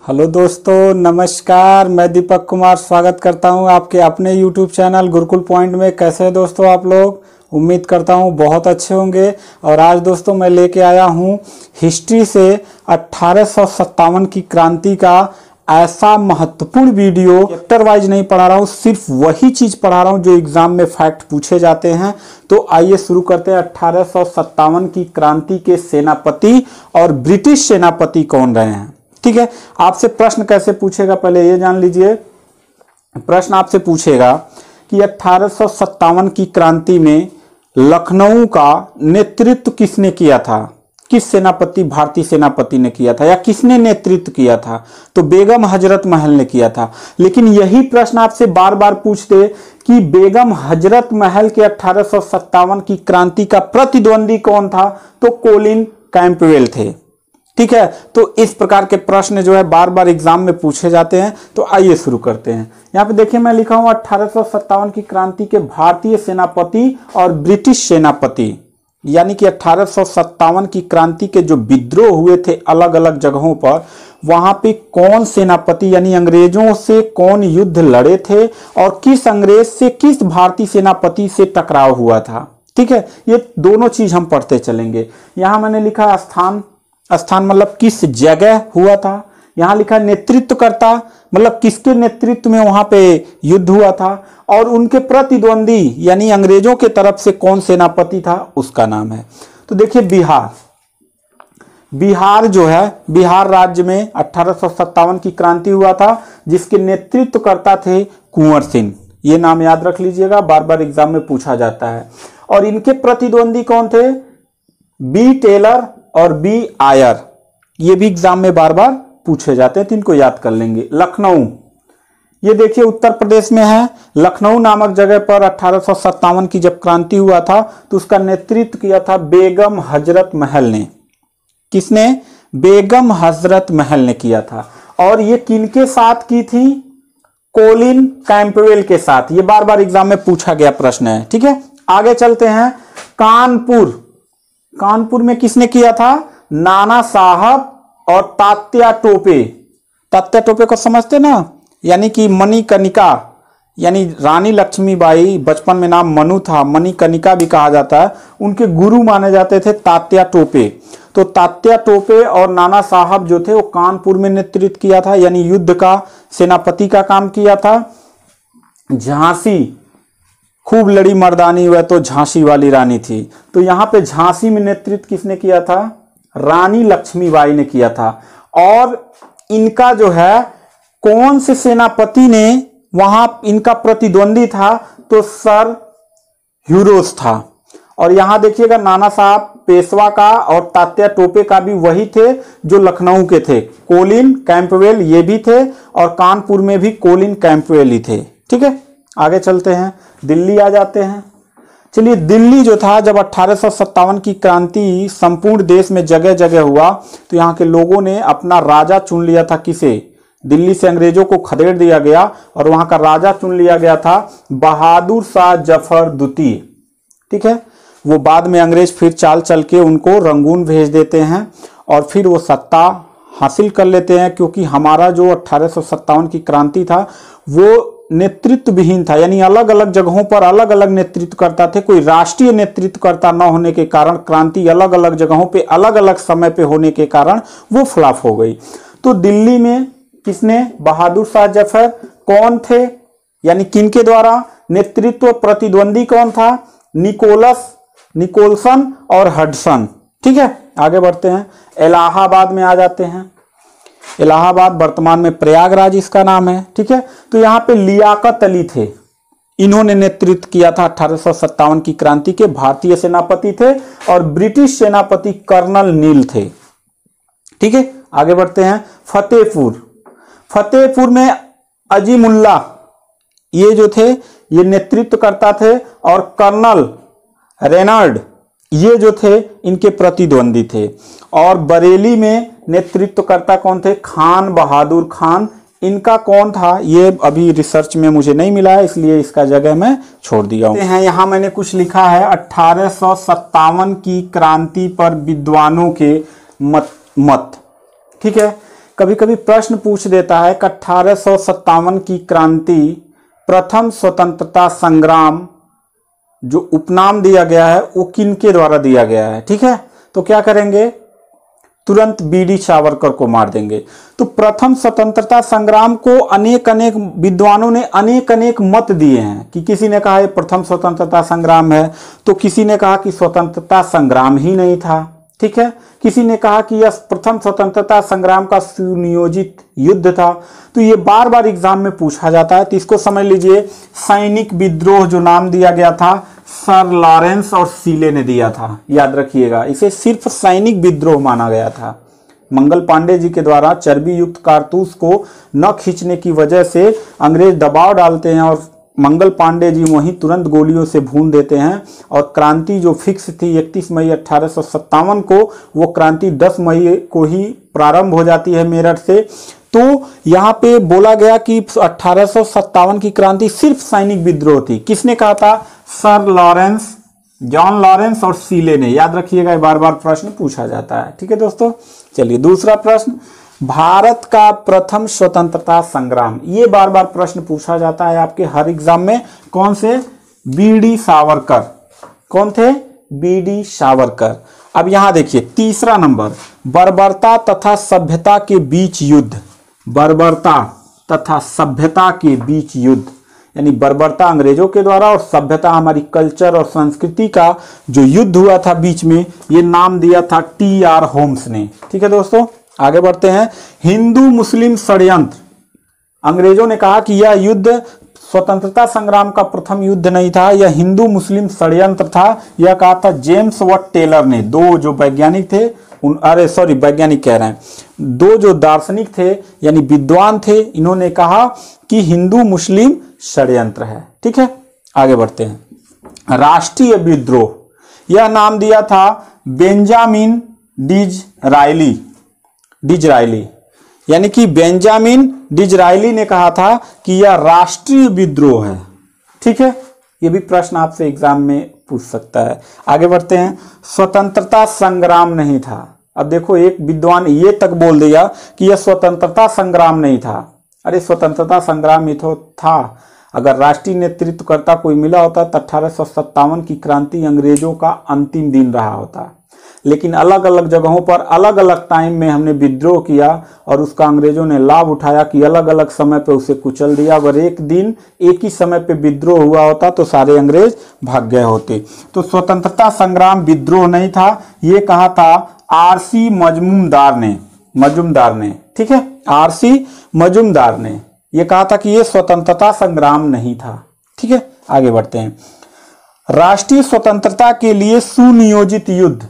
Hello दोस्तों, नमस्कार। मैं दीपक कुमार स्वागत करता हूं आपके अपने YouTube चैनल गुरुकुल पॉइंट में। कैसे हैं दोस्तों आप लोग? उम्मीद करता हूं बहुत अच्छे होंगे। और आज दोस्तों मैं लेके आया हूं हिस्ट्री से 1857 की क्रांति का ऐसा महत्वपूर्ण वीडियो। चैप्टर वाइज नहीं पढ़ा रहा हूं, सिर्फ वही चीज पढ़ा रहा हूं जो एग्जाम में फैक्ट पूछे जाते हैं। तो आइए शुरू करते हैं। 1857 की क्रांति के सेनापति और ब्रिटिश सेनापति कौन रहे हैं। ठीक है, आपसे प्रश्न कैसे पूछेगा पहले ये जान लीजिए। प्रश्न आपसे पूछेगा कि 1857 की क्रांति में लखनऊ का नेतृत्व किसने किया था, किस सेनापति, भारतीय सेनापति ने किया था या किसने नेतृत्व किया था? तो बेगम हजरत महल ने किया था। लेकिन यही प्रश्न आपसे बार बार पूछते कि बेगम हजरत महल के 1857 की क्रांति का प्रतिद्वंदी कौन था, तो कोलिन कैंपबेल थे। ठीक है, तो इस प्रकार के प्रश्न जो है बार बार एग्जाम में पूछे जाते हैं। तो आइए शुरू करते हैं। यहाँ पे देखिए मैं लिखा हूं 1857 की क्रांति के भारतीय सेनापति और ब्रिटिश सेनापति, यानी कि 1857 की क्रांति के जो विद्रोह हुए थे अलग अलग जगहों पर, वहां पे कौन सेनापति यानी अंग्रेजों से कौन युद्ध लड़े थे और किस अंग्रेज से किस भारतीय सेनापति से टकराव हुआ था। ठीक है, ये दोनों चीज हम पढ़ते चलेंगे। यहां मैंने लिखा स्थान, स्थान मतलब किस जगह हुआ था। यहां लिखा नेतृत्वकर्ता, मतलब किसके नेतृत्व में वहां पे युद्ध हुआ था। और उनके प्रतिद्वंदी यानी अंग्रेजों के तरफ से कौन सेनापति था, उसका नाम है। तो देखिए बिहार जो है, बिहार राज्य में 1857 की क्रांति हुआ था, जिसके नेतृत्वकर्ता थे कुंवर सिंह। ये नाम याद रख लीजिएगा, बार बार एग्जाम में पूछा जाता है। और इनके प्रतिद्वंदी कौन थे? बी टेलर और बी आयर। ये भी एग्जाम में बार बार पूछे जाते हैं, तो इनको याद कर लेंगे। लखनऊ, ये देखिए उत्तर प्रदेश में है। लखनऊ नामक जगह पर 1857 की जब क्रांति हुआ था तो उसका नेतृत्व किया था बेगम हजरत महल ने। किसने? बेगम हजरत महल ने किया था। और ये किनके साथ की थी? कोलिन कैंपबेल के साथ। ये बार बार एग्जाम में पूछा गया प्रश्न है। ठीक है, आगे चलते हैं। कानपुर, कानपुर में किसने किया था? नाना साहब और तात्या टोपे। तात्या टोपे को समझते ना, यानी कि मणिकर्णिका, यानी रानी लक्ष्मीबाई, बचपन में नाम मनु था, मणिकर्णिका भी कहा जाता है। उनके गुरु माने जाते थे तात्या टोपे। तो तात्या टोपे और नाना साहब जो थे वो कानपुर में नेतृत्व किया था, यानी युद्ध का सेनापति का काम किया था। झांसी, खूब लड़ी मर्दानी, वह तो झांसी वाली रानी थी। तो यहां पे झांसी में नेतृत्व किसने किया था? रानी लक्ष्मीबाई ने किया था। और इनका जो है कौन से सेनापति ने वहां इनका प्रतिद्वंदी था? तो सर ह्यूरोस था। और यहां देखिएगा नाना साहब पेशवा का और तात्या टोपे का भी वही थे जो लखनऊ के थे। कोलिन कैंपबेल ये भी थे और कानपुर में भी कोलिन कैंपबेल ही थे। ठीक है, आगे चलते हैं। दिल्ली आ जाते हैं। चलिए, दिल्ली जो था जब 1857 की क्रांति संपूर्ण देश में जगह जगह हुआ तो यहाँ के लोगों ने अपना राजा चुन लिया था। किसे? दिल्ली से अंग्रेजों को खदेड़ दिया गया और वहां का राजा चुन लिया गया था बहादुर शाह जफर द्वितीय। ठीक है, वो बाद में अंग्रेज फिर चाल चल के उनको रंगून भेज देते हैं और फिर वो सत्ता हासिल कर लेते हैं। क्योंकि हमारा जो 1857 की क्रांति था वो नेतृत्व विहीन था, यानी अलग अलग जगहों पर अलग अलग नेतृत्व करता थे। कोई राष्ट्रीय नेतृत्वकर्ता न होने के कारण क्रांति अलग अलग जगहों पे अलग अलग समय पे होने के कारण वो फ्लॉप हो गई। तो दिल्ली में किसने? बहादुर शाह जफर। कौन थे, यानी किनके द्वारा नेतृत्व? प्रतिद्वंदी कौन था? निकोलसन और हडसन। ठीक है, आगे बढ़ते हैं। इलाहाबाद में आ जाते हैं। इलाहाबाद वर्तमान में प्रयागराज इसका नाम है। ठीक है, तो यहां पे लियाकत अली थे। इन्होंने नेतृत्व किया था 1857 की क्रांति के। भारतीय सेनापति थे और ब्रिटिश सेनापति कर्नल नील थे। ठीक है, आगे बढ़ते हैं। फतेहपुर, फतेहपुर में अजीमुल्ला ये जो थे ये नेतृत्व करता थे और कर्नल रेनाल्ड ये जो थे इनके प्रतिद्वंदी थे। और बरेली में नेतृत्वकर्ता कौन थे? खान बहादुर खान। इनका कौन था ये अभी रिसर्च में मुझे नहीं मिला है, इसलिए इसका जगह मैं छोड़ दिया हूं। यहां मैंने कुछ लिखा है 1857 की क्रांति पर विद्वानों के मत। ठीक है, कभी कभी प्रश्न पूछ देता है कि 1857 की क्रांति, प्रथम स्वतंत्रता संग्राम, जो उपनाम दिया गया है वो किनके द्वारा दिया गया है। ठीक है, तो क्या करेंगे, तुरंत बीडी सावरकर को मार देंगे। तो प्रथम स्वतंत्रता संग्राम को अनेक अनेक विद्वानों ने अनेक अनेक मत दिए हैं कि किसी ने कहा ये प्रथम स्वतंत्रता संग्राम है, तो किसी ने कहा कि स्वतंत्रता संग्राम ही नहीं था। ठीक है, किसी ने कहा कि यह प्रथम स्वतंत्रता संग्राम का सुनियोजित युद्ध था। तो ये बार बार एग्जाम में पूछा जाता है। तो इसको समझ लीजिए, सैनिक विद्रोह जो नाम दिया गया था सर लॉरेंस और सीले ने दिया था, याद रखिएगा। इसे सिर्फ सैनिक विद्रोह माना गया था। मंगल पांडे जी के द्वारा चर्बी युक्त कारतूस को न खींचने की वजह से अंग्रेज दबाव डालते हैं और मंगल पांडे जी वहीं तुरंत गोलियों से भून देते हैं। और क्रांति जो फिक्स थी 31 मई 1857 को, वो क्रांति 10 मई को ही प्रारंभ हो जाती है मेरठ से। तो यहाँ पे बोला गया कि 1857 की क्रांति सिर्फ सैनिक विद्रोह थी। किसने कहा था, सर लॉरेंस, जॉन लॉरेंस और सीले ने, याद रखिएगा, बार बार प्रश्न पूछा जाता है। ठीक है दोस्तों, चलिए दूसरा प्रश्न, भारत का प्रथम स्वतंत्रता संग्राम, ये बार बार प्रश्न पूछा जाता है आपके हर एग्जाम में। कौन से, बीडी सावरकर। कौन थे, बीडी सावरकर। अब यहां देखिए तीसरा नंबर, बर्बरता तथा सभ्यता के बीच युद्ध। बर्बरता तथा सभ्यता के बीच युद्ध, यानी बर्बरता अंग्रेजों के द्वारा और सभ्यता हमारी कल्चर और संस्कृति का जो युद्ध हुआ था बीच में, ये नाम दिया था टी.आर. होम्स ने। ठीक है दोस्तों, आगे बढ़ते हैं। हिंदू मुस्लिम षड्यंत्र, अंग्रेजों ने कहा कि यह युद्ध स्वतंत्रता संग्राम का प्रथम युद्ध नहीं था, यह हिंदू मुस्लिम षड्यंत्र था। यह कहा था जेम्स वट टेलर ने। दो जो वैज्ञानिक थे वैज्ञानिक कह रहे हैं, दो जो दार्शनिक थे यानी विद्वान थे, इन्होंने कहा कि हिंदू मुस्लिम षड्यंत्र है। ठीक है, आगे बढ़ते हैं। राष्ट्रीय विद्रोह, यह नाम दिया था बेंजामिन डिजरायली, यानी कि बेंजामिन डिजरायली ने कहा था कि यह राष्ट्रीय विद्रोह है। ठीक है, यह भी प्रश्न आपसे एग्जाम में पूछ सकता है। आगे बढ़ते हैं। स्वतंत्रता संग्राम नहीं था। अब देखो, एक विद्वान ये तक बोल दिया कि यह स्वतंत्रता संग्राम नहीं था। अरे स्वतंत्रता संग्राम ही तो था। अगर राष्ट्रीय नेतृत्वकर्ता कोई मिला होता तो 1857 की क्रांति अंग्रेजों का अंतिम दिन रहा होता। लेकिन अलग अलग जगहों पर अलग अलग टाइम में हमने विद्रोह किया और उसका अंग्रेजों ने लाभ उठाया कि अलग अलग समय पे उसे कुचल दिया। अगर एक दिन एक ही समय पे विद्रोह हुआ होता तो सारे अंग्रेज भाग गए होते। तो स्वतंत्रता संग्राम विद्रोह नहीं था, ये कहा था आर.सी. मजूमदार ने। ठीक है, आर.सी. मजूमदार ने यह कहा था कि यह स्वतंत्रता संग्राम नहीं था। ठीक है, आगे बढ़ते हैं। राष्ट्रीय स्वतंत्रता के लिए सुनियोजित युद्ध,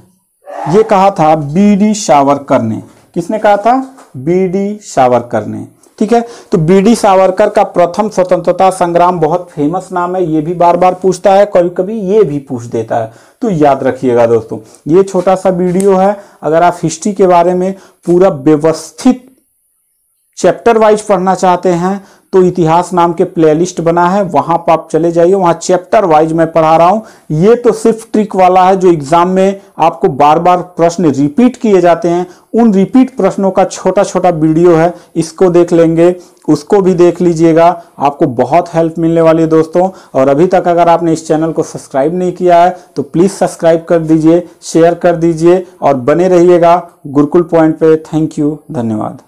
ये कहा था बीडी सावरकर ने। किसने कहा था, बीडी सावरकर ने। ठीक है, तो बीडी सावरकर का प्रथम स्वतंत्रता संग्राम बहुत फेमस नाम है, ये भी बार बार पूछता है, कभी कभी ये भी पूछ देता है, तो याद रखिएगा दोस्तों। ये छोटा सा वीडियो है, अगर आप हिस्ट्री के बारे में पूरा व्यवस्थित चैप्टर वाइज पढ़ना चाहते हैं तो इतिहास नाम के प्लेलिस्ट बना है, वहां पर आप चले जाइए, वहां चैप्टर वाइज मैं पढ़ा रहा हूं। ये तो सिर्फ ट्रिक वाला है जो एग्जाम में आपको बार बार प्रश्न रिपीट किए जाते हैं, उन रिपीट प्रश्नों का छोटा छोटा वीडियो है, इसको देख लेंगे, उसको भी देख लीजिएगा, आपको बहुत हेल्प मिलने वाली है दोस्तों। और अभी तक अगर आपने इस चैनल को सब्सक्राइब नहीं किया है तो प्लीज सब्सक्राइब कर दीजिए, शेयर कर दीजिए और बने रहिएगा गुरुकुल पॉइंट पे। थैंक यू, धन्यवाद।